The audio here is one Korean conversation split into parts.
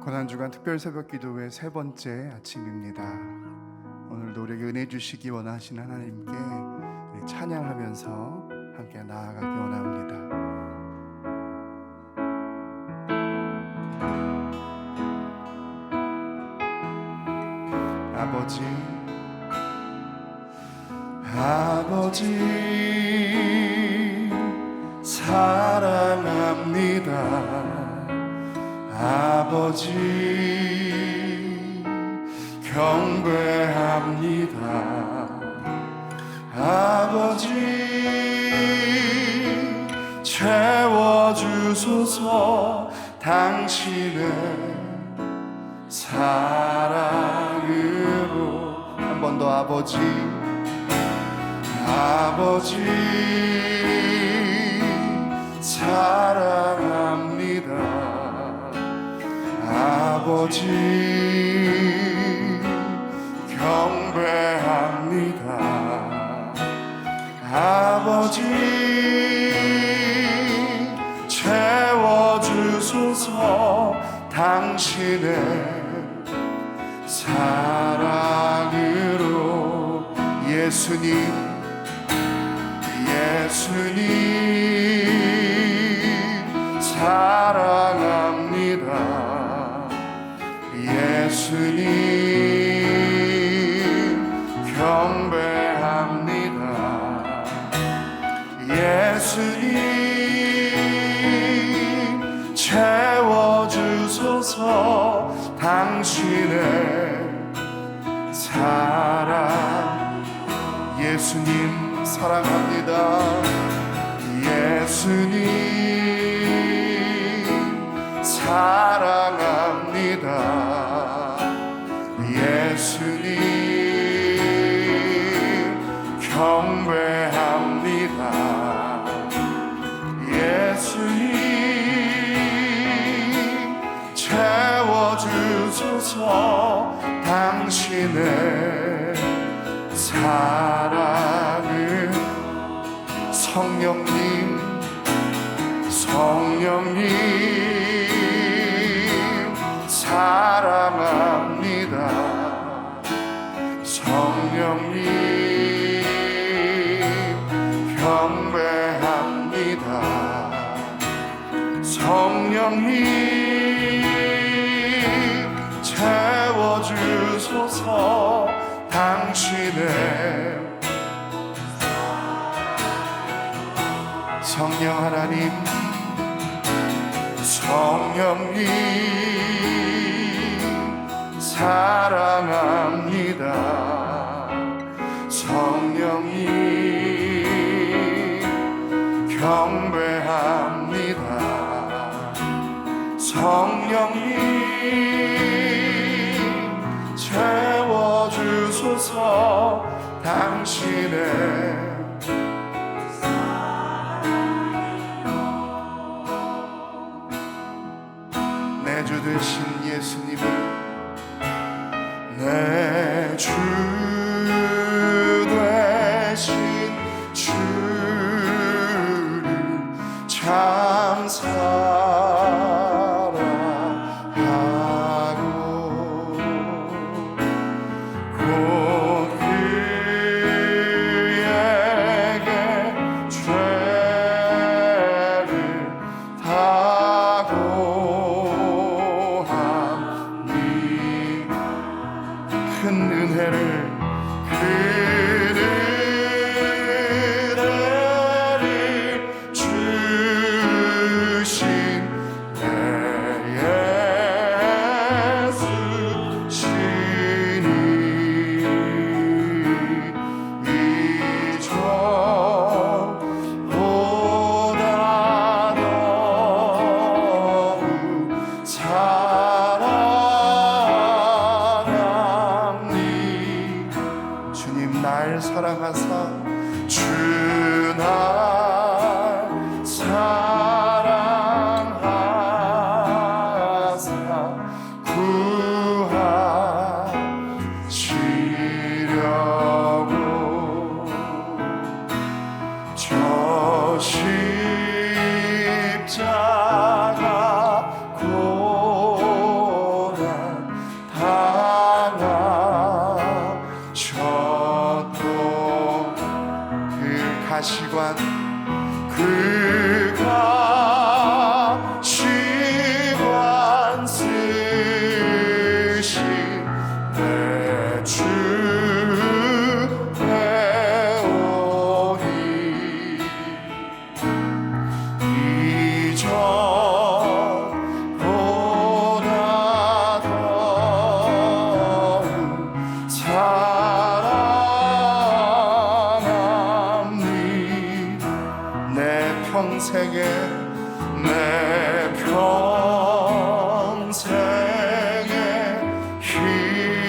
고난주간 특별 새벽 기도회 세 번째 아침입니다. 오늘도 우리에게 은혜 주시기 원하시는 하나님께 우리 찬양하면서 함께 나아가기 원합니다. 아버지 사랑합니다. 아버지 경배합니다. 아버지 채워주소서. 당신의 사랑으로. 한 번 더. 아버지 사랑합니다. 아버지 경배합니다. 아버지 채워주소서. 당신의 사랑으로. 예수님 사랑합니다. 예수님 경배합니다. 예수님 채워주소서. 당신의 사랑. 예수님 사랑합니다. 예수님 사랑합니다. 예수님 경배합니다. 예수님 채워주소서. 당신의 사랑을. 성령님 사랑합니다. 성령님 경배합니다. 성령님 채워주소서. 당신의 성령 하나님. 성령님 사랑합니다. 성령님 경배합니다. 성령님 채워주소서. 당신의 내 주 되신 예수님을, 내 주 되신 주를 참 사랑하고 곧 그에게 죄를 다고 큰 은혜를 주신 평생에 힘쓸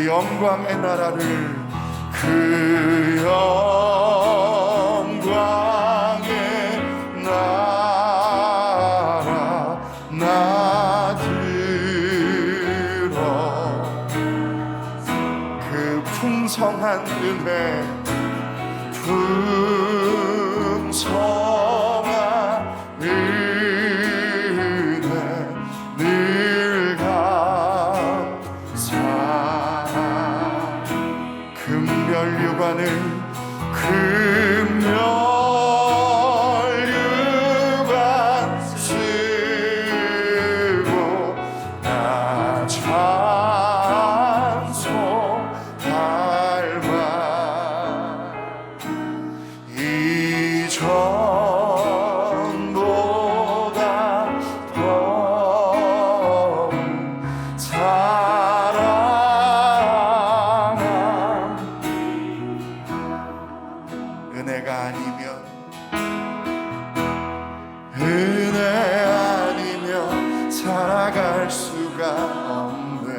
영광의 나라를 그 영광의 나라 나 들어 그 풍성한 은혜 풍성한 은혜 늘 금멸류관을 금멸류관 쓰고 나 찬송할 만 이전보다 더욱 은혜 아니면 살아갈 수가 없네.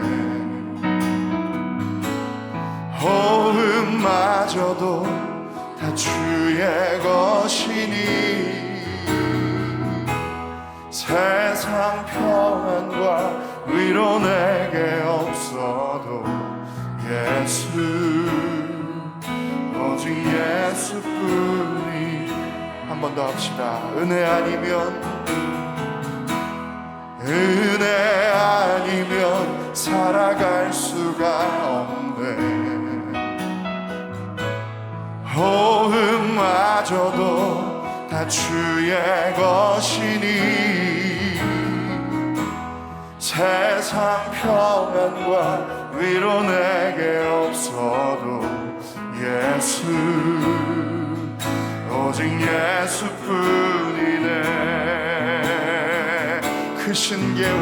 호흡마저도 다 주의 것이니 세상 평안과 위로 내게 없어도 예수 오직 예수뿐이. 한 번 더 합시다. 은혜 아니면 살아갈 수가 없네. 호흡마저도 다 주의 것이니 세상 평안과 위로 내게 없어도 예수 오직 예수뿐이네. 크신 계획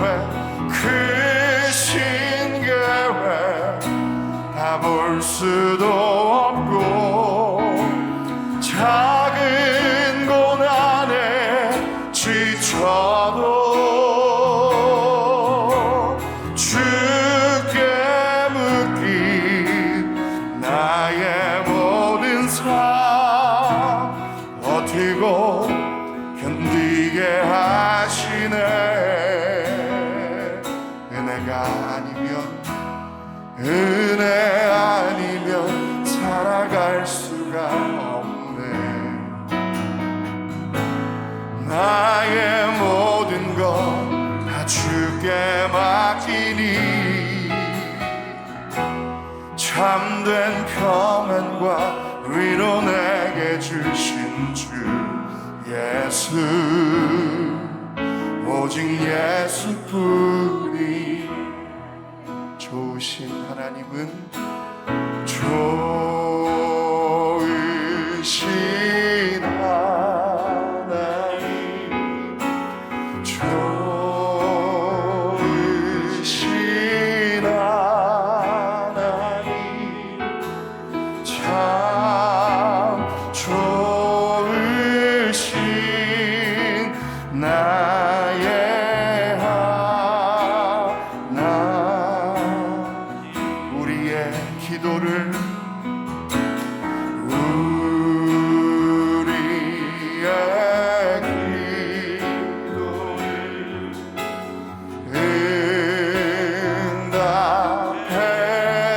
다 볼 수도 없고 작은 고난에 지쳐도 주께 묶인 나의 모든 삶 버티고 견디게 하시네. 은혜 아니면 살아갈 수가 없네. 나의 모든 것 다 주께 맡기니 참된 평안과 위로 내게 주신 주 예수 오직 예수뿐이. 좋으신 하나님은 좋으신 하나님 좋으신 하나님 참 좋으신 나의 기도를 응답해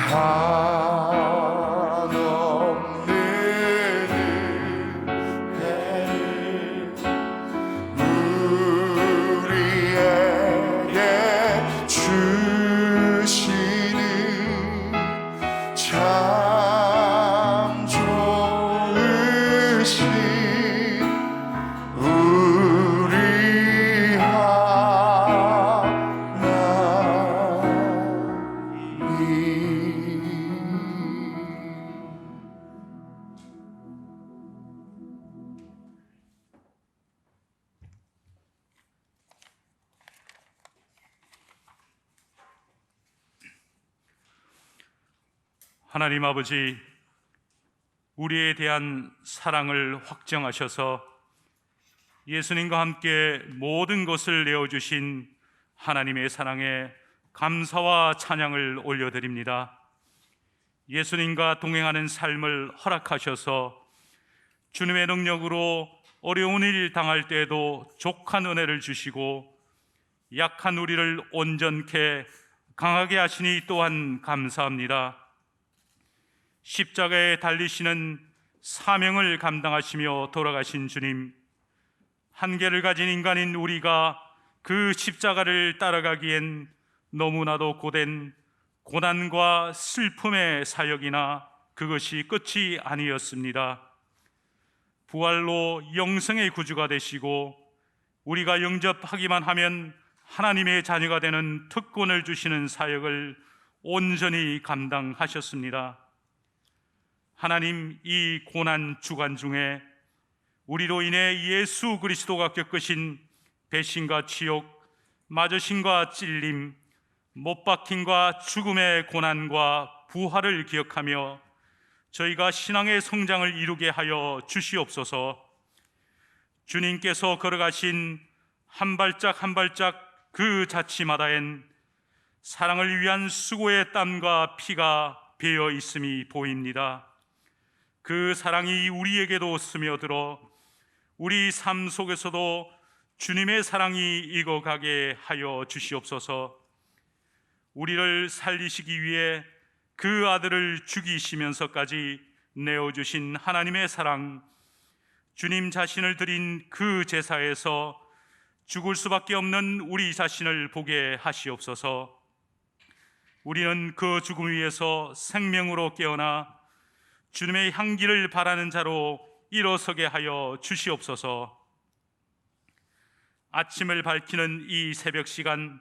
한없는 은혜를 우리에게 주시는 참 좋으신 우리 하나님 아버지, 우리에 대한 사랑을 확정하셔서 예수님과 함께 모든 것을 내어주신 하나님의 사랑에 감사와 찬양을 올려드립니다. 예수님과 동행하는 삶을 허락하셔서 주님의 능력으로 어려운 일 당할 때에도 족한 은혜를 주시고 약한 우리를 온전케 강하게 하시니 또한 감사합니다. 십자가에 달리시는 사명을 감당하시며 돌아가신 주님, 한계를 가진 인간인 우리가 그 십자가를 따라가기엔 너무나도 고된 고난과 슬픔의 사역이나 그것이 끝이 아니었습니다. 부활로 영생의 구주가 되시고 우리가 영접하기만 하면 하나님의 자녀가 되는 특권을 주시는 사역을 온전히 감당하셨습니다. 하나님, 이 고난 주간 중에 우리로 인해 예수 그리스도가 겪으신 배신과 치욕, 맞으심과 찔림, 못 박힘과 죽음의 고난과 부활을 기억하며 저희가 신앙의 성장을 이루게 하여 주시옵소서. 주님께서 걸어가신 한 발짝 한 발짝 그 자치마다엔 사랑을 위한 수고의 땀과 피가 배어 있음이 보입니다. 그 사랑이 우리에게도 스며들어 우리 삶 속에서도 주님의 사랑이 익어가게 하여 주시옵소서. 우리를 살리시기 위해 그 아들을 죽이시면서까지 내어주신 하나님의 사랑, 주님 자신을 드린 그 제사에서 죽을 수밖에 없는 우리 자신을 보게 하시옵소서. 우리는 그 죽음 위에서 생명으로 깨어나 주님의 향기를 바라는 자로 일어서게 하여 주시옵소서. 아침을 밝히는 이 새벽 시간,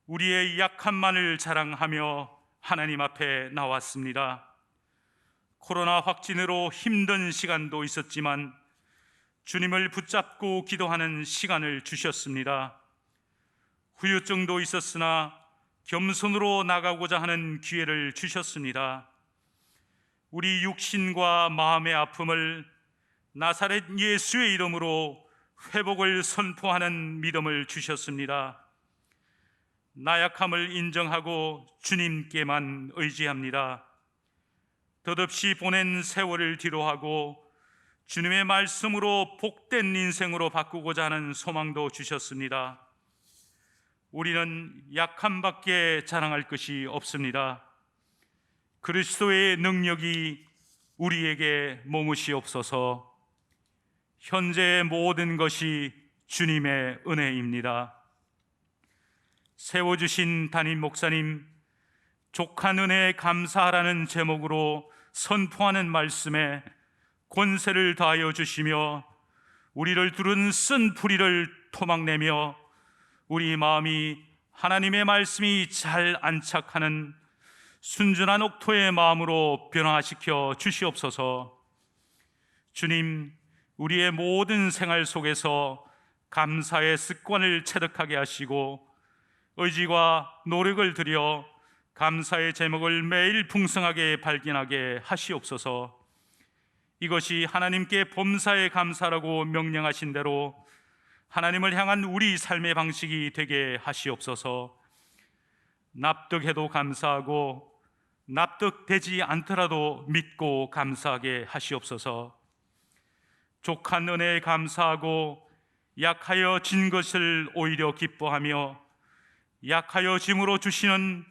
우리의 약함만을 자랑하며 하나님 앞에 나왔습니다. 코로나 확진으로 힘든 시간도 있었지만 주님을 붙잡고 기도하는 시간을 주셨습니다. 후유증도 있었으나 겸손으로 나가고자 하는 기회를 주셨습니다. 우리 육신과 마음의 아픔을 나사렛 예수의 이름으로 회복을 선포하는 믿음을 주셨습니다. 나약함을 인정하고 주님께만 의지합니다. 덧없이 보낸 세월을 뒤로하고 주님의 말씀으로 복된 인생으로 바꾸고자 하는 소망도 주셨습니다. 우리는 약함밖에 자랑할 것이 없습니다. 그리스도의 능력이 우리에게 머무시옵소서. 현재의 모든 것이 주님의 은혜입니다. 세워주신 담임 목사님, 족한 은혜에 감사하라는 제목으로 선포하는 말씀에 권세를 다하여 주시며 우리를 두른 쓴 풀이를 토막내며 우리 마음이 하나님의 말씀이 잘 안착하는 순전한 옥토의 마음으로 변화시켜 주시옵소서. 주님, 우리의 모든 생활 속에서 감사의 습관을 체득하게 하시고 의지와 노력을 들여 감사의 제목을 매일 풍성하게 발견하게 하시옵소서. 이것이 하나님께 범사에 감사라고 명령하신 대로 하나님을 향한 우리 삶의 방식이 되게 하시옵소서. 납득해도 감사하고 납득되지 않더라도 믿고 감사하게 하시옵소서. 족한 은혜에 감사하고 약하여 진 것을 오히려 기뻐하며 약하여 짐으로 주시는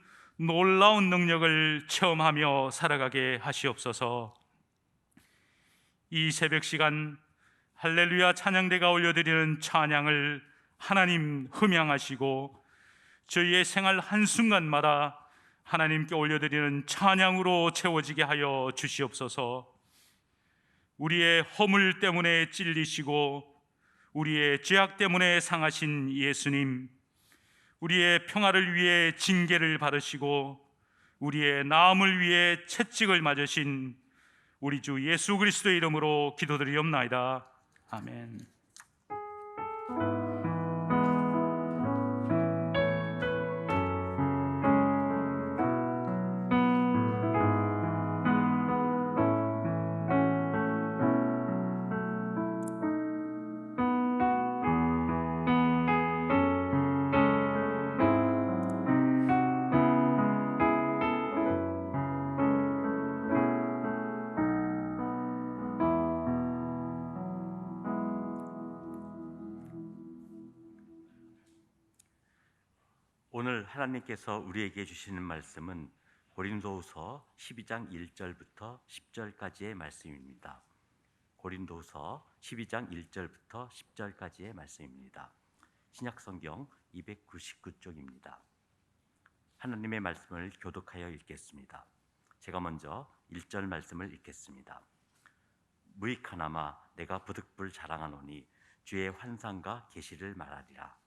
놀라운 능력을 체험하며 살아가게 하시옵소서. 이 새벽 시간 할렐루야 찬양대가 올려드리는 찬양을 하나님 흠양하시고 저희의 생활 한순간마다 하나님께 올려드리는 찬양으로 채워지게 하여 주시옵소서. 우리의 허물 때문에 찔리시고 우리의 죄악 때문에 상하신 예수님, 우리의 평화를 위해 징계를 받으시고 우리의 나음을 위해 채찍을 맞으신 우리 주 예수 그리스도의 이름으로 기도드리옵나이다. 아멘. 오늘 하나님께서 우리에게 주시는 말씀은 고린도후서 12장 1절부터 10절까지의 말씀입니다. 고린도후서 12장 1절부터 10절까지의 말씀입니다. 신약성경 299쪽입니다. 하나님의 말씀을 교독하여 읽겠습니다. 제가 먼저 1절 말씀을 읽겠습니다. 무익하나마 내가 부득불 자랑하노니 주의 환상과 계시를 말하리라.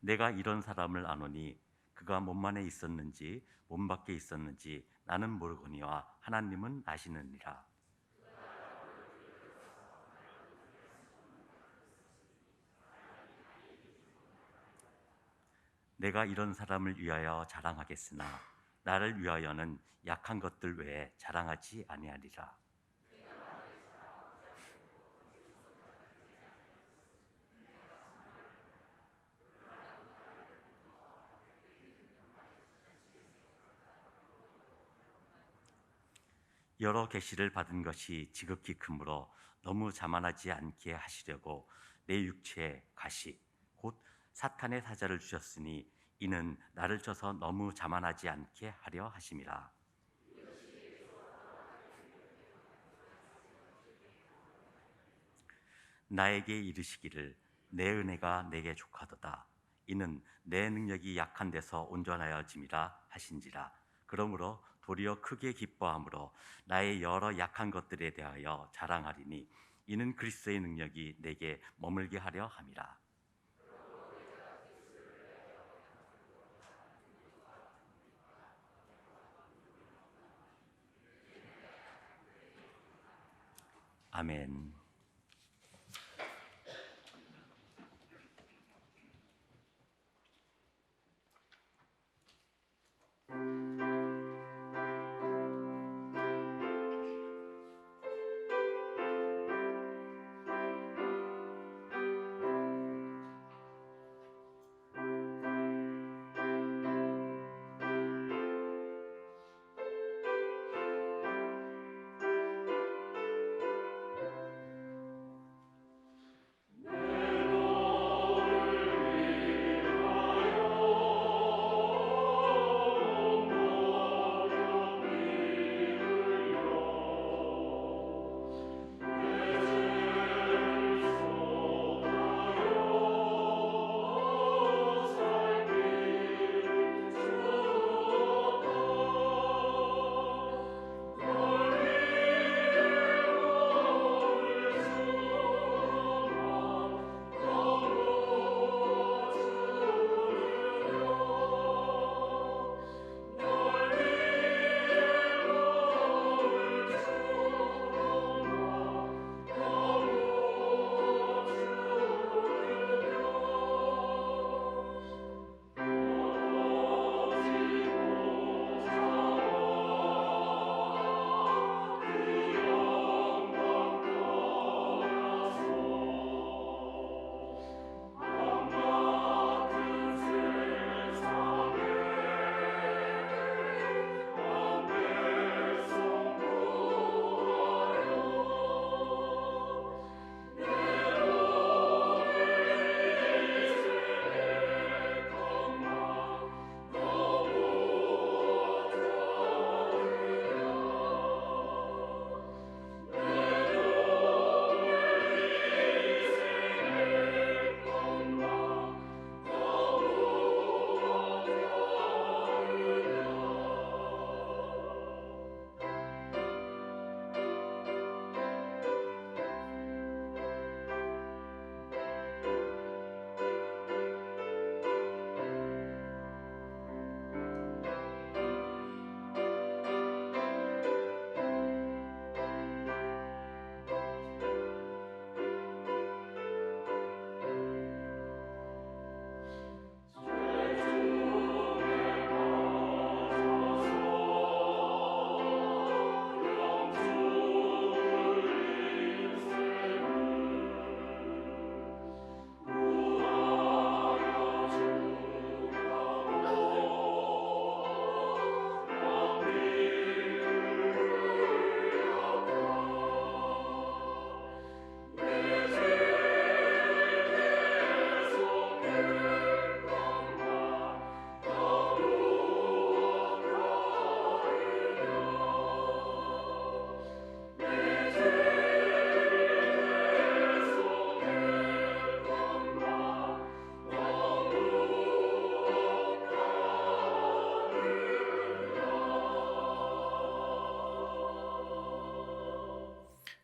내가 이런 사람을 아노니 그가 몸 안에 있었는지 몸 밖에 있었는지 나는 모르거니와 하나님은 아시느니라. 내가 이런 사람을 위하여 자랑하겠으나 나를 위하여는 약한 것들 외에 자랑하지 아니하리라. 여러 계시를 받은 것이 지극히 크므로 너무 자만하지 않게 하시려고 내 육체에 가시 곧 사탄의 사자를 주셨으니 이는 나를 쳐서 너무 자만하지 않게 하려 하심이라. 나에게 이르시기를 내 은혜가 내게 족하도다. 이는 내 능력이 약한 데서 온전하여짐이라 하신지라. 그러므로 도리어 크게 기뻐함으로 나의 여러 약한 것들에 대하여 자랑하리니 이는 그리스도의 능력이 내게 머물게 하려 함이라. 아멘.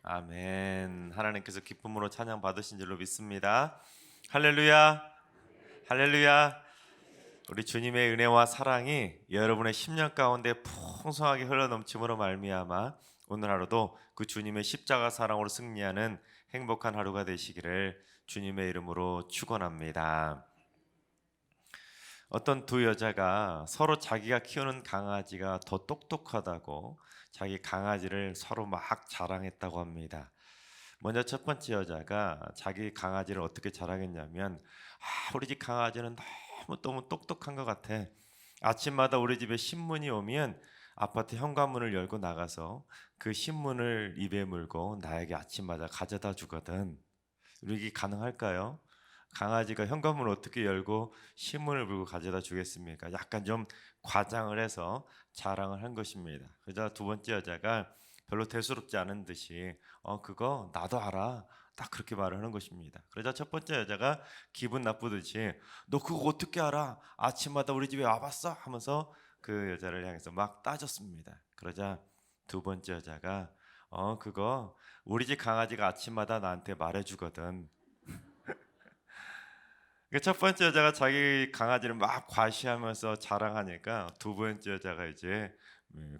아멘. 하나님께서 기쁨으로 찬양 받으신 줄로 믿습니다. 할렐루야, 할렐루야. 우리 주님의 은혜와 사랑이 여러분의 심령 가운데 풍성하게 흘러넘침으로 말미암아 오늘 하루도 그 주님의 십자가 사랑으로 승리하는 행복한 하루가 되시기를 주님의 이름으로 축원합니다. 어떤 두 여자가 서로 자기가 키우는 강아지가 더 똑똑하다고 자기 강아지를 서로 막 자랑했다고 합니다. 먼저 첫 번째 여자가 자기 강아지를 어떻게 자랑했냐면, 우리 집 강아지는 너무 똑똑한 것 같아. 아침마다 우리 집에 신문이 오면 아파트 현관문을 열고 나가서 그 신문을 입에 물고 나에게 아침마다 가져다 주거든. 이게 가능할까요? 강아지가 현관문을 어떻게 열고 신문을 물고 가져다 주겠습니까? 약간 좀 과장을 해서 자랑을 한 것입니다. 그러자 두 번째 여자가 별로 대수롭지 않은 듯이 그거 나도 알아, 딱 그렇게 말을 하는 것입니다. 그러자 첫 번째 여자가 기분 나쁘듯이 너 그거 어떻게 알아? 아침마다 우리 집에 와봤어? 하면서 그 여자를 향해서 막 따졌습니다. 그러자 두 번째 여자가 그거 우리 집 강아지가 아침마다 나한테 말해주거든. 첫 번째 여자가 자기 강아지를 막 과시하면서 자랑하니까 두 번째 여자가 이제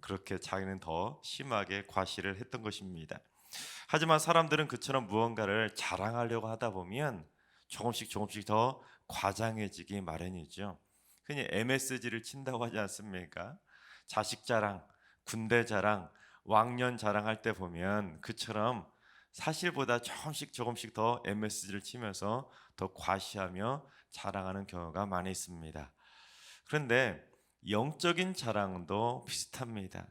그렇게 자기는 더 심하게 과시를 했던 것입니다. 하지만 사람들은 그처럼 무언가를 자랑하려고 하다 보면 조금씩 더 과장해지기 마련이죠. 흔히 MSG를 친다고 하지 않습니까? 자식 자랑, 군대 자랑, 왕년 자랑할 때 보면 그처럼 사실보다 조금씩 더 MSG를 치면서 더 과시하며 자랑하는 경우가 많이 있습니다. 그런데 영적인 자랑도 비슷합니다.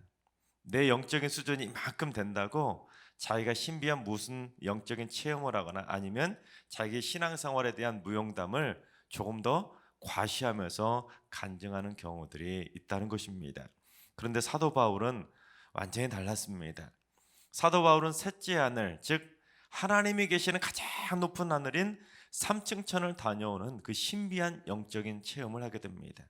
내 영적인 수준이 이만큼 된다고 자기가 신비한 무슨 영적인 체험을 하거나 아니면 자기의 신앙생활에 대한 무용담을 조금 더 과시하면서 간증하는 경우들이 있다는 것입니다. 그런데 사도 바울은 완전히 달랐습니다. 사도 바울은 셋째 하늘, 즉 하나님이 계시는 가장 높은 하늘인 3층 천을 다녀오는 그 신비한 영적인 체험을 하게 됩니다.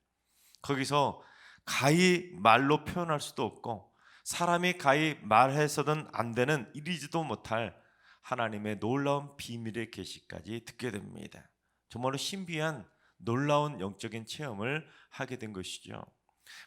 거기서 가히 말로 표현할 수도 없고 사람이 가히 말해서는 안 되는 이리지도 못할 하나님의 놀라운 비밀의 계시까지 듣게 됩니다. 정말로 신비한 놀라운 영적인 체험을 하게 된 것이죠.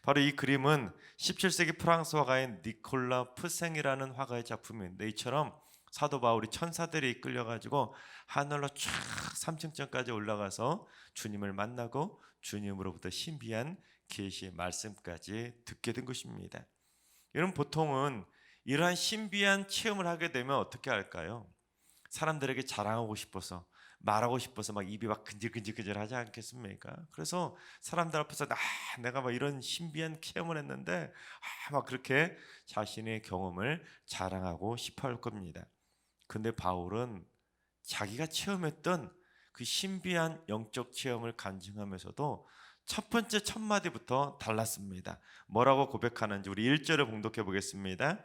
바로 이 그림은 17세기 프랑스 화가인 니콜라 푸생이라는 화가의 작품인데, 이처럼 사도 바울이 천사들이 이끌려가지고 하늘로 쫙 3층까지 올라가서 주님을 만나고 주님으로부터 신비한 계시의 말씀까지 듣게 된 것입니다. 여러분, 보통은 이러한 신비한 체험을 하게 되면 어떻게 할까요? 사람들에게 자랑하고 싶어서 말하고 싶어서 막 입이 막 근질근질 하지 않겠습니까? 그래서 사람들 앞에서 내가 막 이런 신비한 체험을 했는데 막 그렇게 자신의 경험을 자랑하고 싶어 할 겁니다. 근데 바울은 자기가 체험했던 그 신비한 영적 체험을 간증하면서도 첫 번째 첫 마디부터 달랐습니다. 뭐라고 고백하는지 우리 1절을 봉독해 보겠습니다.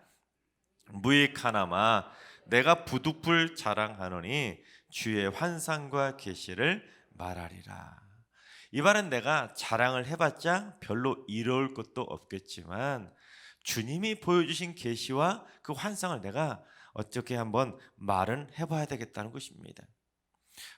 무익하나마 내가 부득불 자랑하노니 주의 환상과 계시를 말하리라. 이 말은 내가 자랑을 해봤자 별로 이로울 것도 없겠지만 주님이 보여주신 계시와 그 환상을 내가 어떻게 한번 말은 해봐야 되겠다는 것입니다.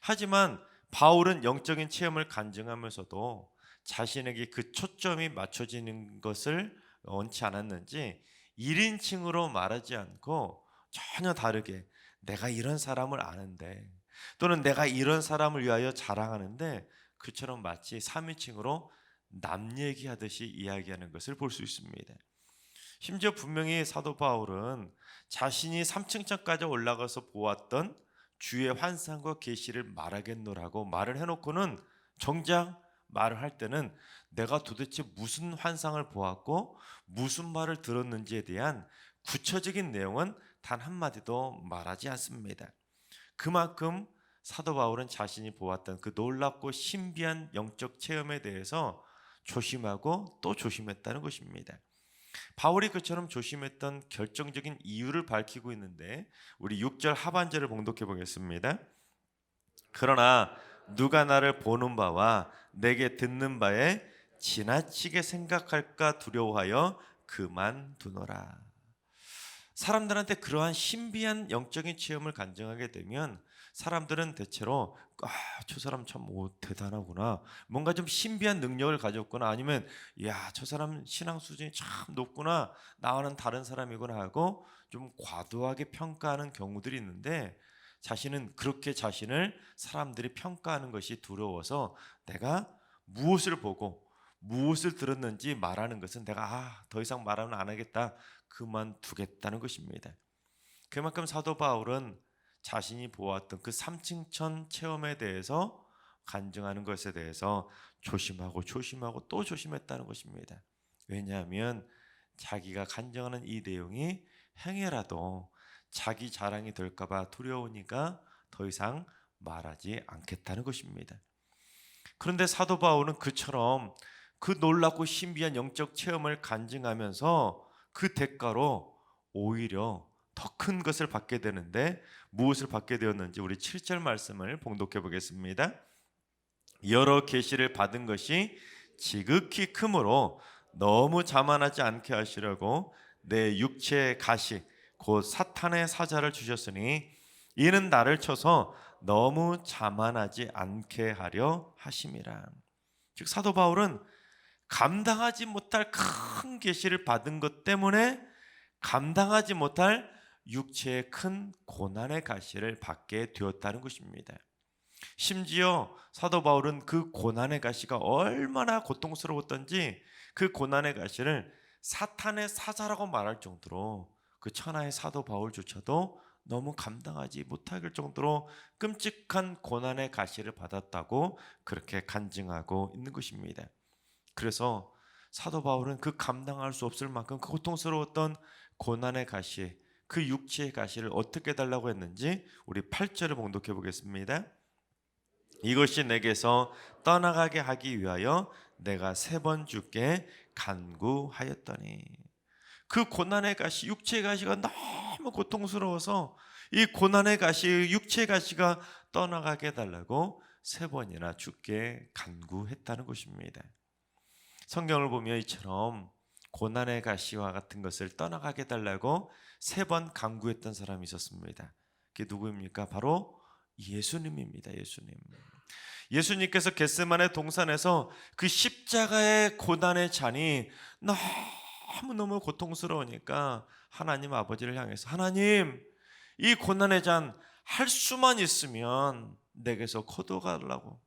하지만 바울은 영적인 체험을 간증하면서도 자신에게 그 초점이 맞춰지는 것을 원치 않았는지 1인칭으로 말하지 않고 전혀 다르게 내가 이런 사람을 아는데, 또는 내가 이런 사람을 위하여 자랑하는데, 그처럼 마치 3인칭으로 남 얘기하듯이 이야기하는 것을 볼 수 있습니다. 심지어 분명히 사도 바울은 자신이 3층까지 올라가서 보았던 주의 환상과 계시를 말하겠노라고 말을 해놓고는 정작 말을 할 때는 내가 도대체 무슨 환상을 보았고 무슨 말을 들었는지에 대한 구체적인 내용은 단 한마디도 말하지 않습니다. 그만큼 사도 바울은 자신이 보았던 그 놀랍고 신비한 영적 체험에 대해서 조심하고 또 조심했다는 것입니다. 바울이 그처럼 조심했던 결정적인 이유를 밝히고 있는데, 우리 6절 하반절을 봉독해 보겠습니다. 그러나 누가 나를 보는 바와 내게 듣는 바에 지나치게 생각할까 두려워하여 그만두노라. 사람들한테 그러한 신비한 영적인 체험을 간증하게 되면 사람들은 대체로 저 사람 참 대단하구나, 뭔가 좀 신비한 능력을 가졌구나, 아니면 야, 저 사람 신앙 수준이 참 높구나, 나와는 다른 사람이구나 하고 좀 과도하게 평가하는 경우들이 있는데, 자신은 그렇게 자신을 사람들이 평가하는 것이 두려워서 내가 무엇을 보고 무엇을 들었는지 말하는 것은 내가 더 이상 말하면 안 하겠다, 그만두겠다는 것입니다. 그만큼 사도 바울은 자신이 보았던 그 삼층천 체험에 대해서 간증하는 것에 대해서 조심하고 또 조심했다는 것입니다. 왜냐하면 자기가 간증하는 이 내용이 행해라도 자기 자랑이 될까봐 두려우니까 더 이상 말하지 않겠다는 것입니다. 그런데 사도 바울은 그처럼 그 놀랍고 신비한 영적 체험을 간증하면서 그 대가로 오히려 더 큰 것을 받게 되는데, 무엇을 받게 되었는지 우리 7절 말씀을 봉독해 보겠습니다. 여러 계시를 받은 것이 지극히 크므로 너무 자만하지 않게 하시려고 내 육체의 가시 곧 사탄의 사자를 주셨으니 이는 나를 쳐서 너무 자만하지 않게 하려 하심이라. 즉 사도 바울은 감당하지 못할 큰 계시를 받은 것 때문에 감당하지 못할 육체의 큰 고난의 가시를 받게 되었다는 것입니다. 심지어 사도 바울은 그 고난의 가시가 얼마나 고통스러웠던지 그 고난의 가시를 사탄의 사자라고 말할 정도로 그 천하의 사도 바울조차도 너무 감당하지 못할 정도로 끔찍한 고난의 가시를 받았다고 그렇게 간증하고 있는 것입니다. 그래서 사도 바울은 그 감당할 수 없을 만큼 그 고통스러웠던 고난의 가시, 그 육체의 가시를 어떻게 달라고 했는지 우리 8절을 봉독해 보겠습니다. 이것이 내게서 떠나가게 하기 위하여 내가 3번 주께 간구하였더니. 그 고난의 가시, 육체의 가시가 너무 고통스러워서 이 고난의 가시, 육체의 가시가 떠나가게 해달라고 3번이나 주께 간구했다는 것입니다. 성경을 보면 이처럼 고난의 가시와 같은 것을 떠나가게 해달라고 3번 간구했던 사람이 있었습니다. 그게 누구입니까? 바로 예수님입니다. 예수님께서 겟세마네 동산에서 그 십자가의 고난의 잔이 너무너무 고통스러우니까 하나님 아버지를 향해서, 하나님, 이 고난의 잔 할 수만 있으면 내게서 거둬가려고,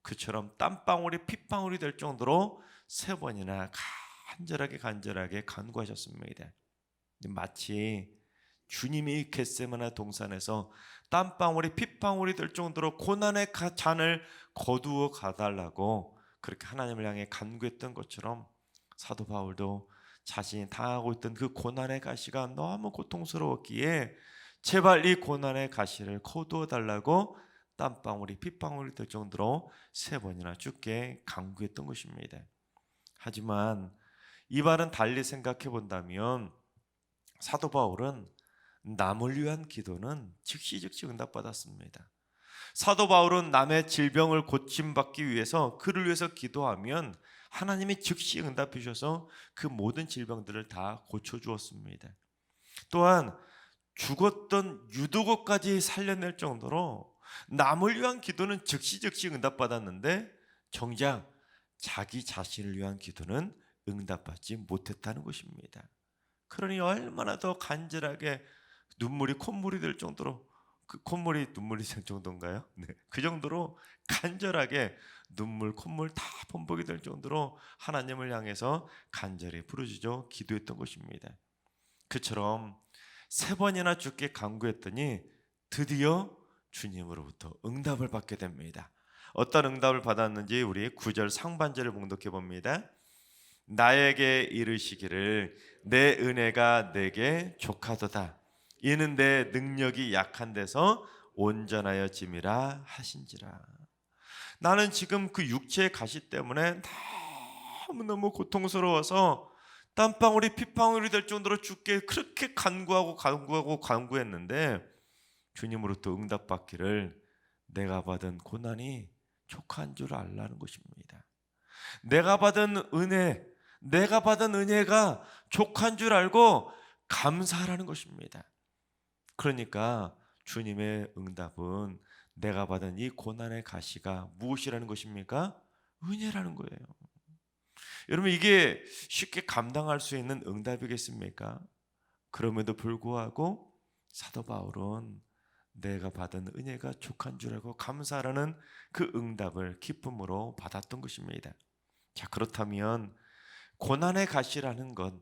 그처럼 땀방울이 핏방울이 될 정도로 3번이나 간절하게 간구하셨습니다. 마치 주님이 겟세마네 동산에서 땀방울이 핏방울이 될 정도로 고난의 잔을 거두어 가달라고 그렇게 하나님을 향해 간구했던 것처럼 사도 바울도 자신이 당하고 있던 그 고난의 가시가 너무 고통스러웠기에 제발 이 고난의 가시를 거두어 달라고 땀방울이 핏방울이 될 정도로 3번이나 주께 간구했던 것입니다. 하지만 이 말은 달리 생각해 본다면 사도 바울은 남을 위한 기도는 즉시 응답받았습니다. 사도 바울은 남의 질병을 고침받기 위해서, 그를 위해서 기도하면 하나님이 즉시 응답해 주셔서 그 모든 질병들을 다 고쳐주었습니다. 또한 죽었던 유두고까지 살려낼 정도로 남을 위한 기도는 즉시 응답받았는데 정작 자기 자신을 위한 기도는 응답받지 못했다는 것입니다. 그러니 얼마나 더 간절하게 눈물이 콧물이 될 정도로, 그 콧물이 눈물이 될 정도인가요? 네, 그 정도로 간절하게 눈물 콧물 다 범벅이 될 정도로 하나님을 향해서 간절히 부르짖어 기도했던 것입니다. 그처럼 3번이나 주께 간구했더니 드디어 주님으로부터 응답을 받게 됩니다. 어떤 응답을 받았는지 우리 9절 상반절을 봉독해 봅니다. 나에게 이르시기를 내 은혜가 내게 족하도다. 이는 내 능력이 약한 데서 온전하여 짐이라 하신지라. 나는 지금 그 육체의 가시 때문에 너무너무 고통스러워서 땀방울이 핏방울이 될 정도로 주께 그렇게 간구했는데 주님으로부터 응답받기를 내가 받은 고난이 족한 줄 알라는 것입니다. 내가 받은 은혜가 족한 줄 알고 감사하라는 것입니다. 그러니까 주님의 응답은 내가 받은 이 고난의 가시가 무엇이라는 것입니까? 은혜라는 거예요. 여러분, 이게 쉽게 감당할 수 있는 응답이겠습니까? 그럼에도 불구하고 사도 바울은 내가 받은 은혜가 족한 줄 알고 감사하라는 그 응답을 기쁨으로 받았던 것입니다. 자, 그렇다면 고난의 가시라는 것,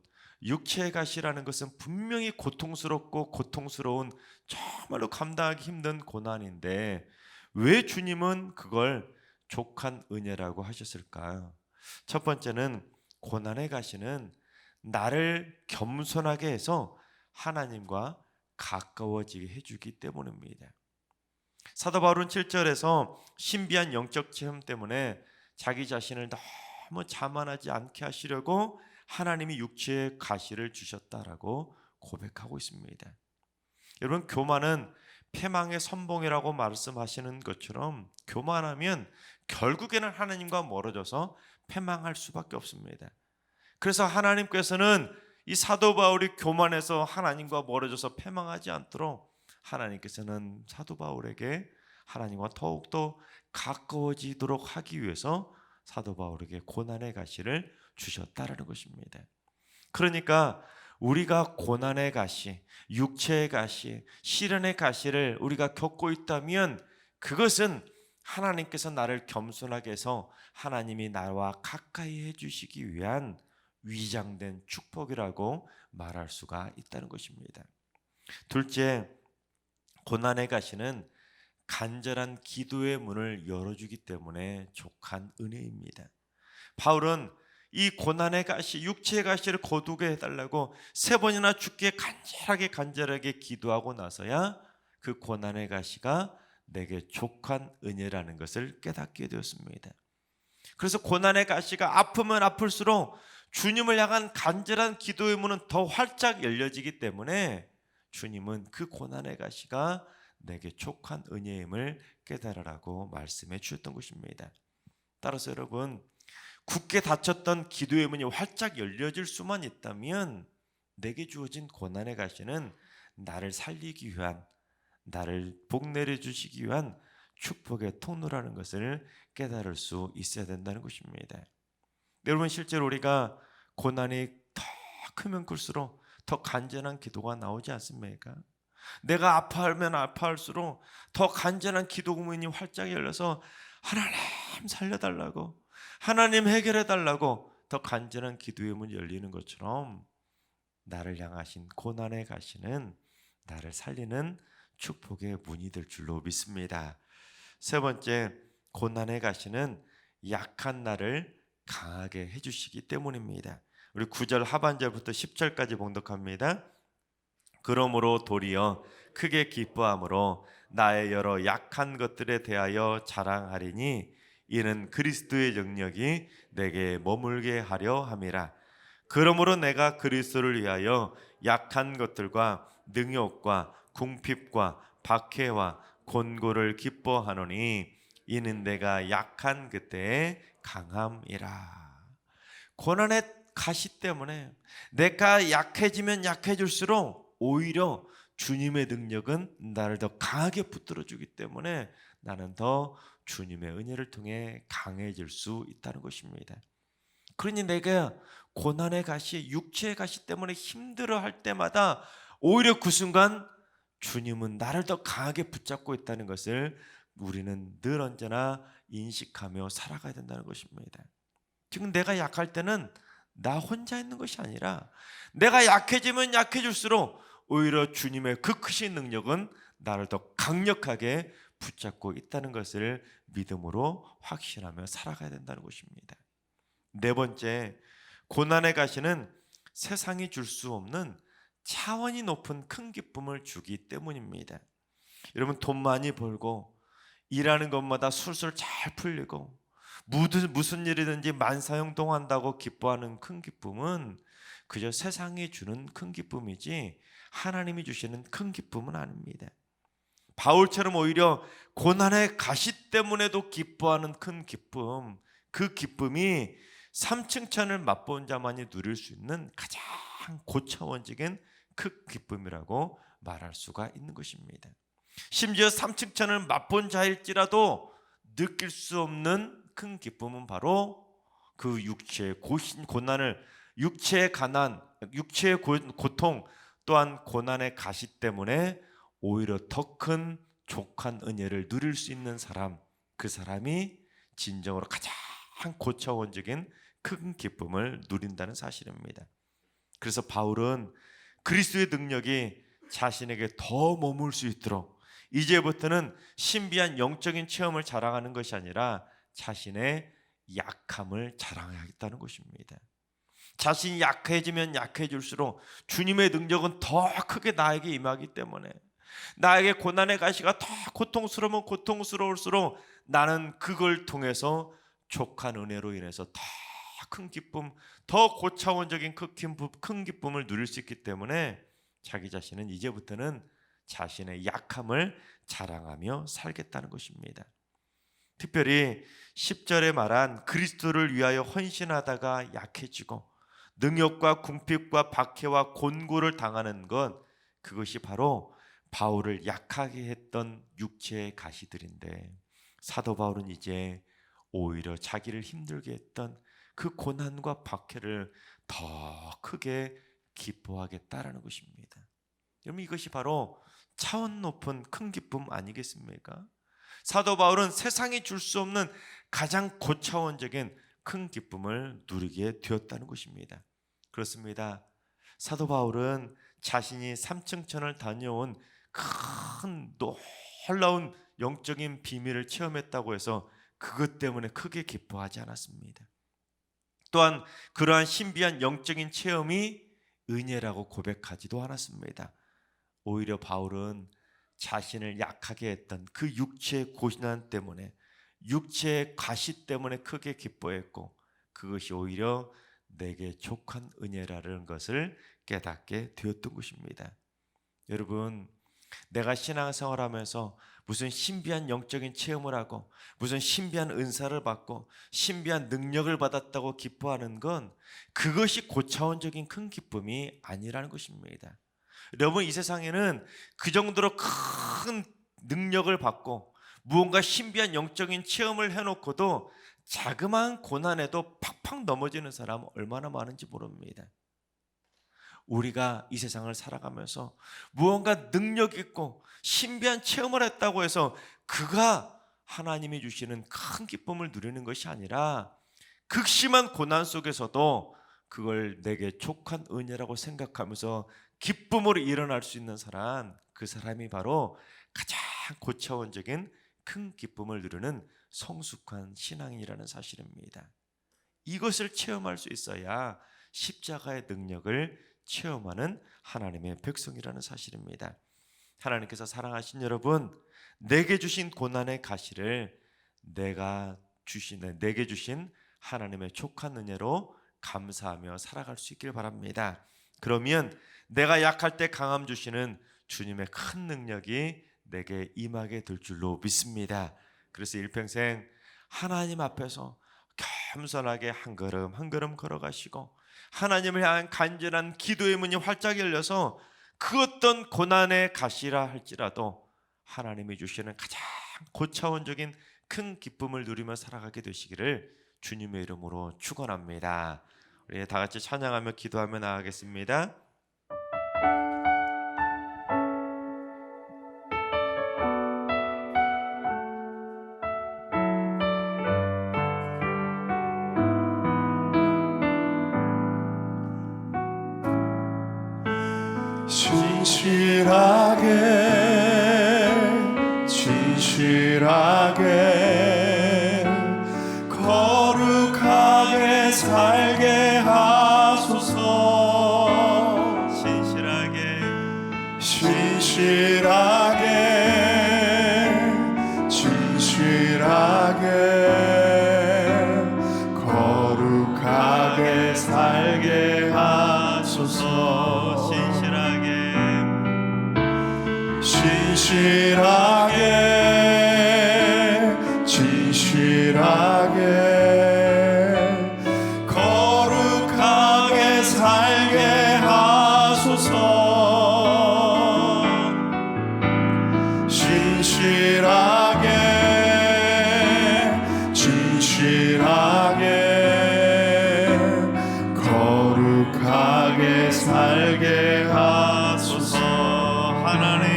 육체의 가시라는 것은 분명히 고통스럽고 고통스러운 정말로 감당하기 힘든 고난인데 왜 주님은 그걸 족한 은혜라고 하셨을까요? 첫 번째는 고난의 가시는 나를 겸손하게 해서 하나님과 가까워지게 해주기 때문입니다. 사도 바울은 7절에서 신비한 영적 체험 때문에 자기 자신을 너무 자만하지 않게 하시려고 하나님이 육체의 가시를 주셨다라고 고백하고 있습니다. 여러분, 교만은 패망의 선봉이라고 말씀하시는 것처럼 교만하면 결국에는 하나님과 멀어져서 패망할 수밖에 없습니다. 그래서 하나님께서는 이 사도 바울이 교만해서 하나님과 멀어져서 패망하지 않도록 하나님께서는 사도 바울에게 하나님과 더욱더 가까워지도록 하기 위해서 사도 바울에게 고난의 가시를 주셨다라는 것입니다. 그러니까 우리가 고난의 가시, 육체의 가시, 시련의 가시를 우리가 겪고 있다면 그것은 하나님께서 나를 겸손하게 해서 하나님이 나와 가까이 해주시기 위한 위장된 축복이라고 말할 수가 있다는 것입니다. 둘째, 고난의 가시는 간절한 기도의 문을 열어주기 때문에 족한 은혜입니다. 바울은 이 고난의 가시, 육체의 가시를 거두게 해달라고 3번이나 주께 간절하게 기도하고 나서야 그 고난의 가시가 내게 족한 은혜라는 것을 깨닫게 되었습니다. 그래서 고난의 가시가 아프면 아플수록 주님을 향한 간절한 기도의 문은 더 활짝 열려지기 때문에 주님은 그 고난의 가시가 내게 족한 은혜임을 깨달으라고 말씀해 주셨던 것입니다. 따라서 여러분, 굳게 닫혔던 기도의 문이 활짝 열려질 수만 있다면 내게 주어진 고난의 가시는 나를 살리기 위한, 나를 복내려 주시기 위한 축복의 통로라는 것을 깨달을 수 있어야 된다는 것입니다. 여러분, 실제로 우리가 고난이 더 크면 클수록 더 간절한 기도가 나오지 않습니까? 내가 아파하면 아파할수록 더 간절한 기도 문이 활짝 열려서 하나님 살려달라고, 하나님 해결해달라고 더 간절한 기도의 문이 열리는 것처럼 나를 향하신 고난의 가시는 나를 살리는 축복의 문이 될 줄로 믿습니다. 세 번째, 고난의 가시는 약한 나를 강하게 해주시기 때문입니다. 우리 9절 하반절부터 10절까지 봉독합니다. 그러므로 도리어 크게 기뻐함으로 나의 여러 약한 것들에 대하여 자랑하리니 이는 그리스도의 능력이 내게 머물게 하려 함이라. 그러므로 내가 그리스도를 위하여 약한 것들과 능욕과 궁핍과 박해와 곤고를 기뻐하노니 이는 내가 약한 그때의 강함이라. 고난의 가시 때문에 내가 약해지면 약해질수록 오히려 주님의 능력은 나를 더 강하게 붙들어주기 때문에 나는 더 주님의 은혜를 통해 강해질 수 있다는 것입니다. 그러니 내가 고난의 가시, 육체의 가시 때문에 힘들어할 때마다 오히려 그 순간 주님은 나를 더 강하게 붙잡고 있다는 것을 우리는 늘 언제나 인식하며 살아가야 된다는 것입니다. 지금 내가 약할 때는 나 혼자 있는 것이 아니라 내가 약해지면 약해질수록 오히려 주님의 그 크신 능력은 나를 더 강력하게 붙잡고 있다는 것을 믿음으로 확신하며 살아가야 된다는 것입니다. 네 번째, 고난의 가시는 세상이 줄 수 없는 차원이 높은 큰 기쁨을 주기 때문입니다. 여러분, 돈 많이 벌고 일하는 것마다 술술 잘 풀리고 무슨 일이든지 만사형통한다고 기뻐하는 큰 기쁨은 그저 세상이 주는 큰 기쁨이지 하나님이 주시는 큰 기쁨은 아닙니다. 바울처럼 오히려 고난의 가시 때문에도 기뻐하는 큰 기쁨, 그 기쁨이 삼층천을 맛본 자만이 누릴 수 있는 가장 고차원적인 큰 기쁨이라고 말할 수가 있는 것입니다. 심지어 삼층천을 맛본 자일지라도 느낄 수 없는 큰 기쁨은 바로 그 육체의 고난을, 육체의 가난, 육체의 고통 또한 고난의 가시 때문에 오히려 더 큰 족한 은혜를 누릴 수 있는 사람, 그 사람이 진정으로 가장 고차원적인 큰 기쁨을 누린다는 사실입니다. 그래서 바울은 그리스도의 능력이 자신에게 더 머물 수 있도록 이제부터는 신비한 영적인 체험을 자랑하는 것이 아니라 자신의 약함을 자랑하겠다는 것입니다. 자신이 약해지면 약해질수록 주님의 능력은 더 크게 나에게 임하기 때문에, 나에게 고난의 가시가 더 고통스러우면 고통스러울수록 나는 그걸 통해서 족한 은혜로 인해서 더 큰 기쁨, 더 고차원적인 큰 기쁨을 누릴 수 있기 때문에 자기 자신은 이제부터는 자신의 약함을 자랑하며 살겠다는 것입니다. 특별히 10절에 말한 그리스도를 위하여 헌신하다가 약해지고 능욕과 궁핍과 박해와 곤고를 당하는 것, 그것이 바로 바울을 약하게 했던 육체의 가시들인데, 사도 바울은 이제 오히려 자기를 힘들게 했던 그 고난과 박해를 더 크게 기뻐하겠다라는 것입니다. 여러분, 이것이 바로 차원 높은 큰 기쁨 아니겠습니까? 사도 바울은 세상이 줄 수 없는 가장 고차원적인 큰 기쁨을 누리게 되었다는 것입니다. 그렇습니다. 사도 바울은 자신이 삼층천을 다녀온 큰 놀라운 영적인 비밀을 체험했다고 해서 그것 때문에 크게 기뻐하지 않았습니다. 또한 그러한 신비한 영적인 체험이 은혜라고 고백하지도 않았습니다. 오히려 바울은 자신을 약하게 했던 그 육체의 고난 때문에, 육체의 가시 때문에 크게 기뻐했고, 그것이 오히려 내게 족한 은혜라는 것을 깨닫게 되었던 것입니다. 여러분, 내가 신앙생활하면서 무슨 신비한 영적인 체험을 하고 무슨 신비한 은사를 받고 신비한 능력을 받았다고 기뻐하는 건 그것이 고차원적인 큰 기쁨이 아니라는 것입니다. 여러분, 이 세상에는 그 정도로 큰 능력을 받고 무언가 신비한 영적인 체험을 해놓고도 자그마한 고난에도 팍팍 넘어지는 사람은 얼마나 많은지 모릅니다. 우리가 이 세상을 살아가면서 무언가 능력 있고 신비한 체험을 했다고 해서 그가 하나님이 주시는 큰 기쁨을 누리는 것이 아니라, 극심한 고난 속에서도 그걸 내게 족한 은혜라고 생각하면서 기쁨으로 일어날 수 있는 사람, 그 사람이 바로 가장 고차원적인 큰 기쁨을 누리는 성숙한 신앙이라는 사실입니다. 이것을 체험할 수 있어야 십자가의 능력을 체험하는 하나님의 백성이라는 사실입니다. 하나님께서 사랑하신 여러분, 내게 주신 고난의 가시를 내게 주신 하나님의 족한 은혜로 감사하며 살아갈 수 있길 바랍니다. 그러면 내가 약할 때 강함 주시는 주님의 큰 능력이 내게 임하게 될 줄로 믿습니다. 그래서 일평생 하나님 앞에서 겸손하게 한 걸음 한 걸음 걸어가시고 하나님을 향한 간절한 기도의 문이 활짝 열려서 그 어떤 고난의 가시라 할지라도 하나님이 주시는 가장 고차원적인 큰 기쁨을 누리며 살아가게 되시기를 주님의 이름으로 축원합니다. 우리 다 같이 찬양하며 기도하며 나아가겠습니다. 진실하게 거룩하게 살게 하소서. 진실하게 거룩하게 살게 하소서. 진실하게 거룩하게 살게 하소서. 거룩하게 살게 하소서. 하나님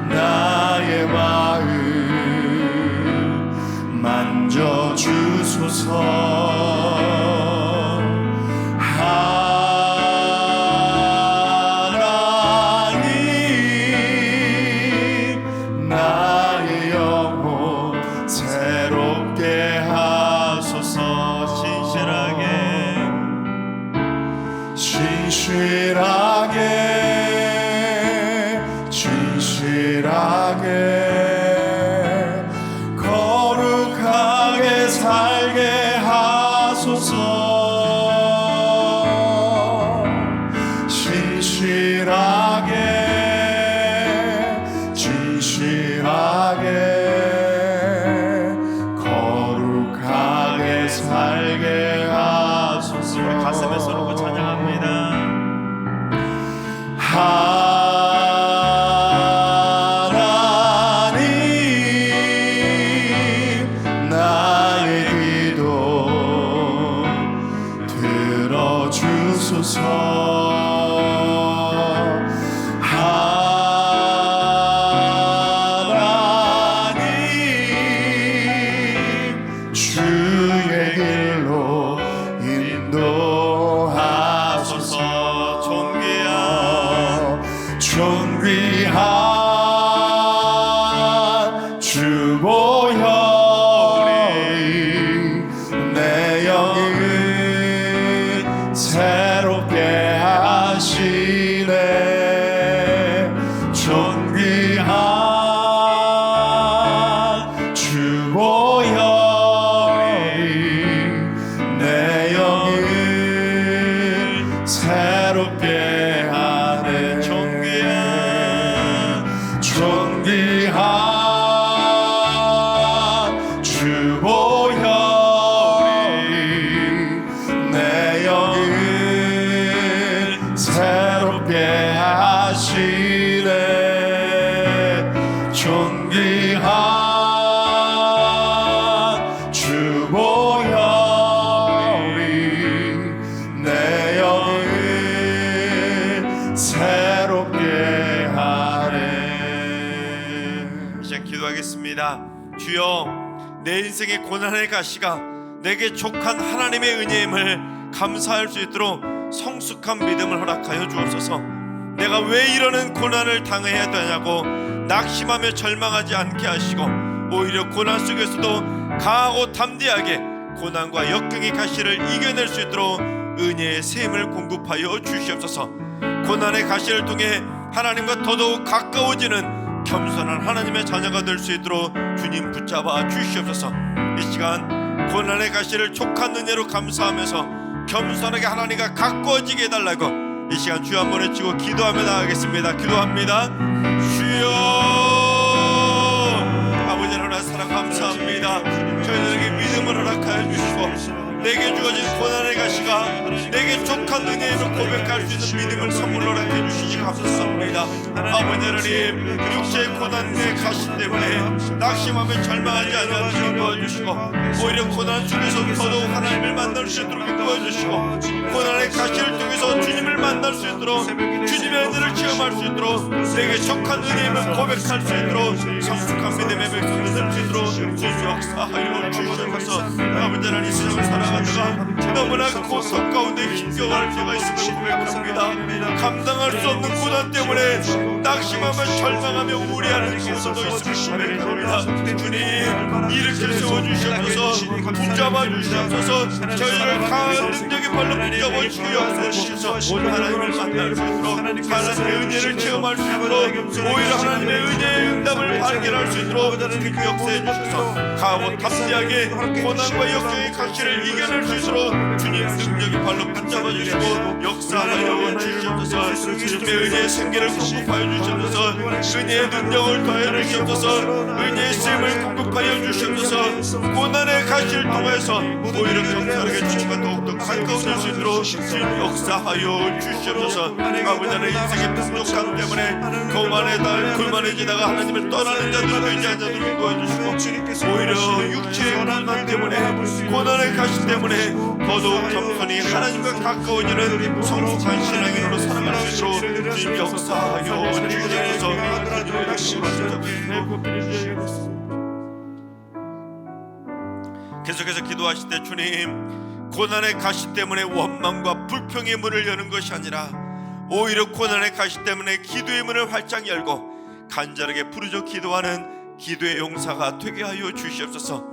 나의 마음 만져주소서. 하나님 나의 영혼 새롭게 하소서. 진실하게 거룩하게 살게 하소서. 진실하게 거룩하게 살게 하소서. 우리 가슴에 써놓고 찬양합니다. 하나님 나의 기도 들어주소서. 하나님 주의 길로 인도하소서. 존귀한 주보혈이 내 영을 새롭게 하시네. 존귀한 주보혈이 내 영을 새롭게 하네. 존귀한 주보혈이 내 영을 새롭게 하시네. 존귀한 주보혈이 내 영을 새롭게 하네. 이제 기도하겠습니다. 주여, 내 인생의 고난의 가시가 내게 족한 하나님의 은혜임을 감사할 수 있도록 성숙한 믿음을 허락하여 주옵소서. 내가 왜 이러는 고난을 당해야 되냐고 낙심하며 절망하지 않게 하시고, 오히려 고난 속에서도 강하고 담대하게 고난과 역경의 가시를 이겨낼 수 있도록 은혜의 샘을 공급하여 주시옵소서. 고난의 가시를 통해 하나님과 더더욱 가까워지는 겸손한 하나님의 자녀가 될 수 있도록 주님 붙잡아 주시옵소서. 이 시간 고난의 가시를 촉한 은혜로 감사하면서 겸손하게 하나님과 가까워지게 해달라고 이 시간 주여 한번 외치고 기도하며 나가겠습니다. 기도합니다. 주여, 아버지 하나님 사랑 감사합니다. 저희들에게 믿음을 허락하여 주시고, 내게 주어진 고난의 가시가 내게 족한 은혜로 고백할 수 있는 믿음을 선물로 허락해 주시니 감사합니다. 아버지 하나님, 육체의 고난의 가시 때문에 낙심하며 절망하지 않게 도와주시고, 오히려 고난 속에서 더더욱 하나님을 만날 수 있도록 도와주시고, 고난의 가시를 통해서 주님을 만날 수 있도록, 주님의 은혜를 체험할 수 있도록, 내게 족한 은혜임을 고백할 수 있도록 성숙한 믿음의 백성이 될 수 있도록 주님 역사하여 주시옵소서. 아버지 하나님, 세상을 살아가다가 너무나 고통 가운데 힘겨워할 때가 있음을 고백합니다. 감당할 수 없는 고난 때문에 낙심하며 절망하며 우려하는 고통도 있음을 고백합니다. 주님, 일으켜 세워주시옵소서. 붙잡아 주시옵소서. 저희를 강한 능력의 발로 붙잡아 주시옵소서. 하나님을 만날 수 있도록, 하나님의 은혜를 체험할 수 있도록, 오히려 하나님의 은혜의 응답을 발견할 수 있도록 역사해 주셔서 강하고 담대하게 고난과 역경의 가시를 이겨낼 수 있도록 주님 능력의 발로 붙잡아 주시고 역사하여 주시옵소서. 주님의 은혜의 생기를 공급하여 주시옵소서. 은혜의 능력을 더해 주시옵소서. 은혜의 샘을 공급하여 주시옵소서. 고난의 가시를 통해서 오히려 겸손하게 주님과 더욱더 가까워질 수 있도록 주님 역사하여 주시옵소서. 아버지 하나님, 인생의 풍족함 때문에 거만해지다가 하나님을 길을 떠나는 자들 되지 않는 자들 도와주시고 오히려 육체의 고난 때문에 고난의 가시 때문에 더더욱 겸손히 하나님과 가까워지는 성숙한 신앙인으로 살아갈 수 있도록 주님 역사하여 주시옵소서. 계속해서 기도하실 때 주님, 고난의 가시 때문에 원망과 불평의 문을 여는 것이 아니라 오히려 고난의 가시 때문에 기도의 문을 활짝 열고 간절하게 부르짖어 기도하는 기도의 용사가 되게 하여 주시옵소서.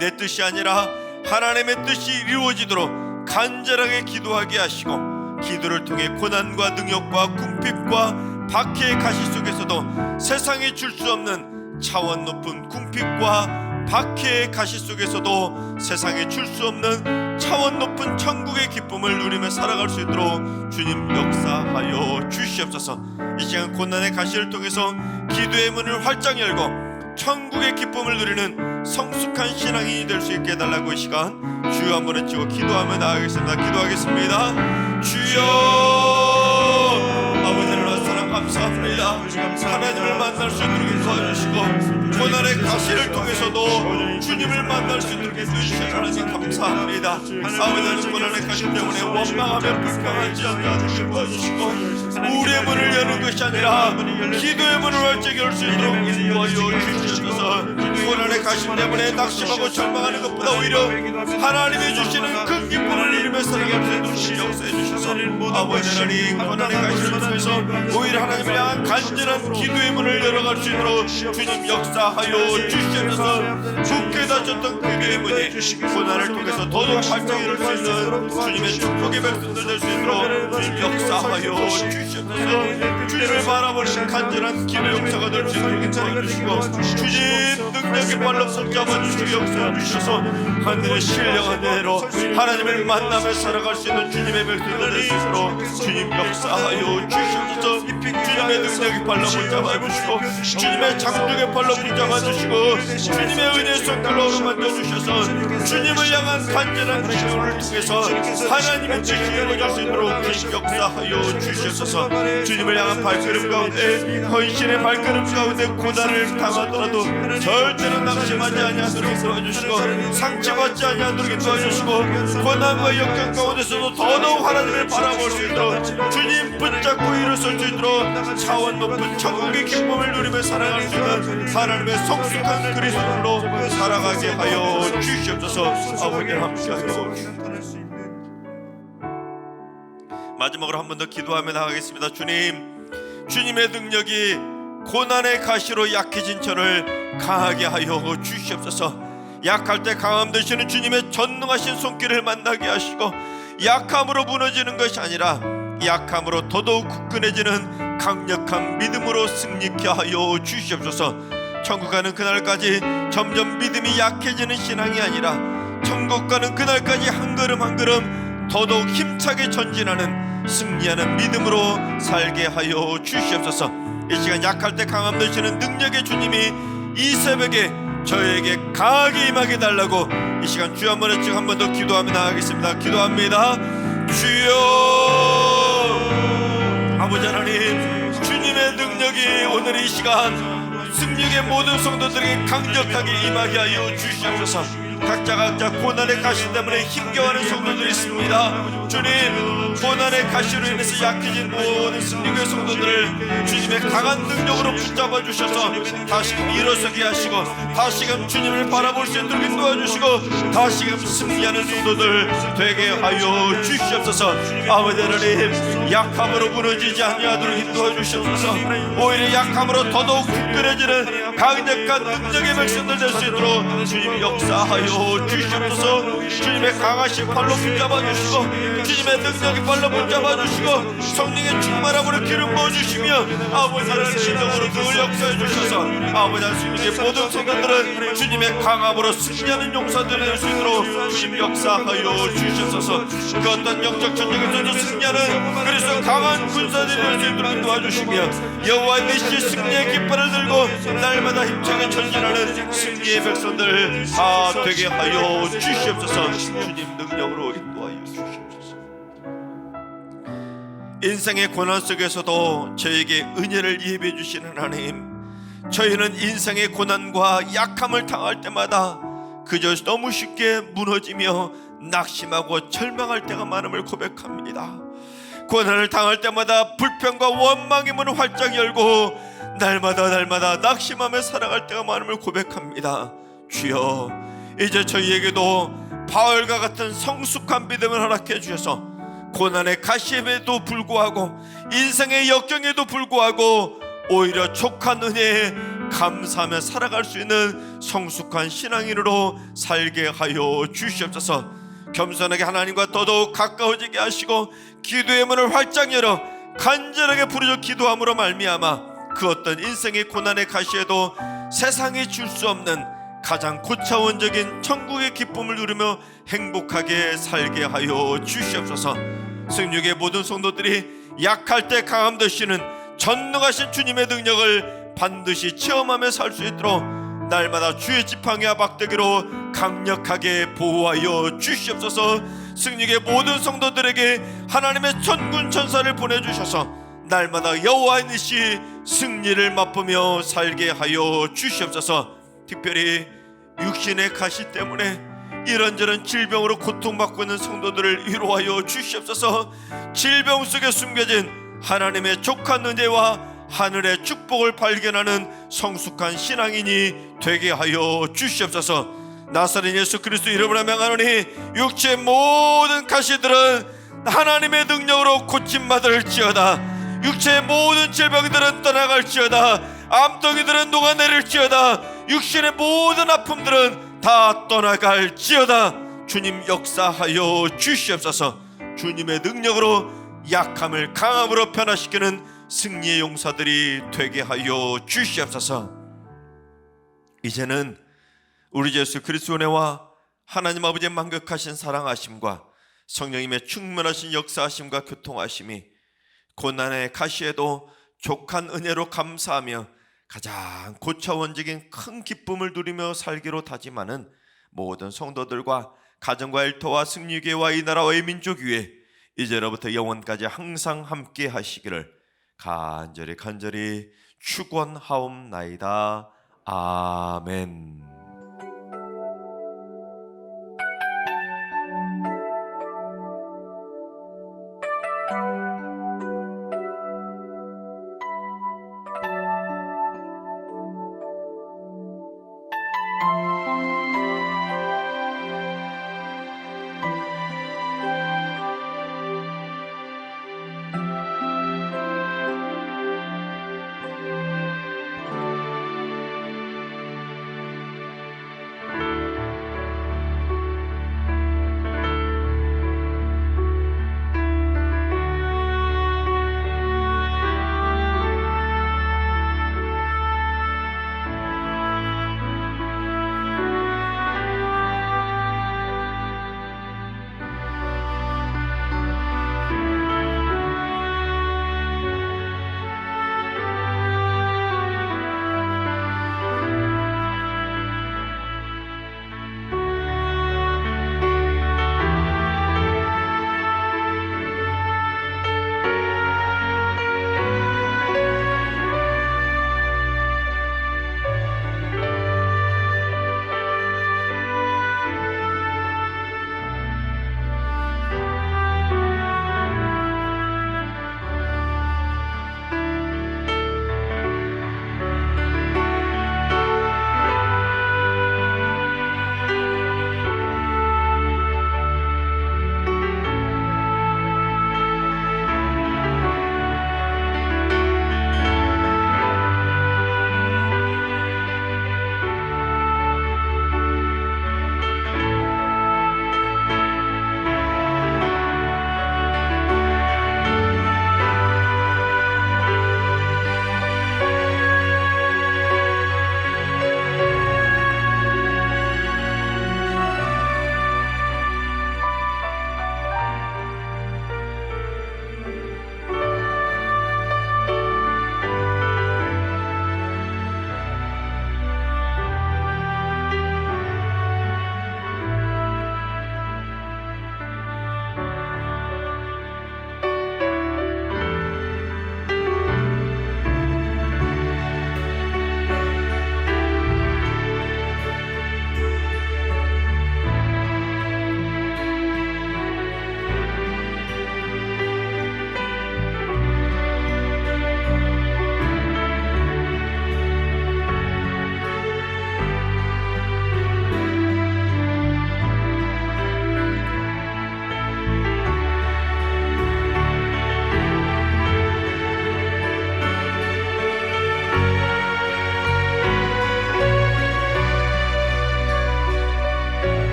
내 뜻이 아니라 하나님의 뜻이 이루어지도록 간절하게 기도하게 하시고 기도를 통해 고난과 능욕과 궁핍과 박해의 가시 속에서도 세상이 줄 수 없는 차원 높은 궁핍과 박해의 가시 속에서도 세상에 줄 수 없는 차원 높은 천국의 기쁨을 누리며 살아갈 수 있도록 주님 역사하여 주시옵소서. 이 시간 고난의 가시를 통해서 기도의 문을 활짝 열고 천국의 기쁨을 누리는 성숙한 신앙인이 될 수 있게 해달라고 이 시간 주여 한번 외치고 기도하며 나아가겠습니다. 기도하겠습니다. 주여, 아버지 하나님 사랑 감사합니다. 하나님을 만날 수 있도록 도와주시고 고난의 가시를 통해서도 주님을 만날 수 있도록 해주신 하나님 감사합니다. 아버지 하나님 고난의 가시 때문에 원망하며 불평하지 않게 도와주시고 우리의 문을 여는 것이 아니라 기도의 문을 활짝 열 수 있도록 도와주여 주시옵소서. 고난의 가시 때문에 낙심하고 절망하는 것보다 오히려 하나님이 주시는 큰 기쁨을 누리며 살아갈 수 있도록 역사해 주셔서 아버지 하나님 고난의 가시를 통해서 오히려 하나님을 향한 간절한 기도의 문을 열어갈 수 있도록 주님 역사하여 주시옵소서. 굳게 닫혔던 기도의 문이 고난을 통해서 더더욱 활짝 열릴 수 있는 주님의 축복의 백성들 될 수 있도록 주님 역사하여 주시옵소서. 주님을 바라보는 간절한 기도 역사가 될 수 있도록 도와주시고 주님 능력의 발로 붙잡아 주시고 역사해 주셔서 하늘의 신령한 대로 하나님을 만나며 살아갈 수 있는 주님의 백성들 될 수 있도록 주님 역사하여 주시옵소서. 주님의 능력의 발로 붙잡아 주시고 주님의 장중의 발로 붙잡아 주시고 주님의 은혜의 손길로 어루만져 주셔서 주님을 향한 간절한 기도를 통해서 하나님의 뜻이 이루어질 수 있도록 주님 역사하여 주시옵소서. 주님을 향한 발걸음 가운데 헌신의 발걸음 가운데 고난을 당하더라도 절대로 낙심하지 아니하도록 도와주시고 상처받지 아니하도록 도와주시고 고난과 역경 가운데서도 더더욱 하나님을 바라볼 수 있도록 주님 붙잡고 일어설 수 있도록 차원 높은 천국의 기쁨을 누리며 살아갈 수 있는 하나님의 성숙한 그리스도로 살아가게 하여 주시옵소서. 아버지 함께하여 마지막으로 한 번 더 기도하며 나가겠습니다. 주님의 능력이 고난의 가시로 약해진 저를 강하게 하여 주시옵소서. 약할 때 강함 되시는 주님의 전능하신 손길을 만나게 하시고 약함으로 무너지는 것이 아니라 약함으로 더더욱 굳건해지는 강력한 믿음으로 승리케 하여 주시옵소서. 천국 가는 그날까지 점점 믿음이 약해지는 신앙이 아니라 천국 가는 그날까지 한 걸음 한 걸음 더더욱 힘차게 전진하는 승리하는 믿음으로 살게 하여 주시옵소서. 이 시간 약할 때 강함 되시는 능력의 주님이 이 새벽에 저에게 강하게 임하게 달라고 이 시간 주여 한번 외치고 한 번 더 기도하며 나가겠습니다. 기도합니다. 주여, 아버지 하나님 주님의 능력이 오늘 이 시간 승리의 모든 성도들에게 강력하게 임하게 하여 주시옵소서. 각자 고난의 가시 때문에 힘겨워하는 성도들이 있습니다. 주님, 고난의 가시로 인해서 약해진 모든 승리의 성도들을 주님의 강한 능력으로 붙잡아 주셔서 다시금 일어서게 하시고 다시금 주님을 바라볼 수 있도록 도와주시고 다시금 승리하는 성도들 되게 하여 주시옵소서. 아버지 하나님, 약함으로 무너지지 아니하도록 인도해 주시옵소서. 오히려 약함으로 더더욱 굳건해지는 강력한 능력의 백성들 될 수 있도록 주님 역사하여 주시옵소서. 주님의 강하신 팔로 붙잡아 주시고 주님의 능력의 팔로 붙잡아 주시고 성령의 충만함으로 기름 부어 주시며 아버지 하나님 신령으로 늘 역사해 주셔서 아버지 하나님의 모든 성도들은 주님의 강함으로 승리하는 용사들이 될 수 있도록 주님 역사하여 주시옵소서. 그 어떤 영적 전쟁에서도 승리하는 그래서 강한 군사들이 될 수 있도록 도와주시며 여호와의 메시의 승리의 깃발을 들고 날마다 힘차게 전진하는 승리의 백성들 다 되게 하여 주시옵소서. 주님 능력으로 인도하여 주시옵소서. 인생의 고난 속에서도 저에게 은혜를 예비해 주시는 하나님, 저희는 인생의 고난과 약함을 당할 때마다 그저 너무 쉽게 무너지며 낙심하고 절망할 때가 많음을 고백합니다. 고난을 당할 때마다 불평과 원망의 문을 활짝 열고 날마다 낙심하며 살아갈 때가 많음을 고백합니다. 주여, 이제 저희에게도 바울과 같은 성숙한 믿음을 허락해 주셔서 고난의 가시에도 불구하고 인생의 역경에도 불구하고 오히려 족한 은혜에 감사하며 살아갈 수 있는 성숙한 신앙인으로 살게 하여 주시옵소서. 겸손하게 하나님과 더더욱 가까워지게 하시고 기도의 문을 활짝 열어 간절하게 부르짖어 기도함으로 말미암아 그 어떤 인생의 고난의 가시에도 세상이 줄 수 없는 가장 고차원적인 천국의 기쁨을 누리며 행복하게 살게 하여 주시옵소서. 승육의 모든 성도들이 약할 때 강함 되시는 전능하신 주님의 능력을 반드시 체험하며 살 수 있도록 날마다 주의 지팡이와 막대기로 강력하게 보호하여 주시옵소서. 승리의 모든 성도들에게 하나님의 천군 천사를 보내주셔서 날마다 여호와의 nis이 승리를 맛보며 살게 하여 주시옵소서. 특별히 육신의 가시 때문에 이런저런 질병으로 고통받고 있는 성도들을 위로하여 주시옵소서. 질병 속에 숨겨진 하나님의 족한 은혜와 하늘의 축복을 발견하는 성숙한 신앙인이 되게 하여 주시옵소서. 나사렛 예수 그리스도 이름으로 명하노니 육체의 모든 가시들은 하나님의 능력으로 고침받을지어다. 육체의 모든 질병들은 떠나갈지어다. 암덩이들은 녹아내릴지어다. 육신의 모든 아픔들은 다 떠나갈지어다. 주님 역사하여 주시옵소서. 주님의 능력으로 약함을 강함으로 변화시키는 승리의 용사들이 되게 하여 주시옵소서. 이제는 우리 예수 그리스도의 은혜와 하나님 아버지의 만극하신 사랑하심과 성령님의 충만하신 역사하심과 교통하심이 고난의 가시에도 족한 은혜로 감사하며 가장 고차원적인 큰 기쁨을 누리며 살기로 다짐하는 모든 성도들과 가정과 일터와 승리교회와 이 나라와 이 민족 위에 이제로부터 영원까지 항상 함께 하시기를 간절히 축원하옵나이다. 아멘.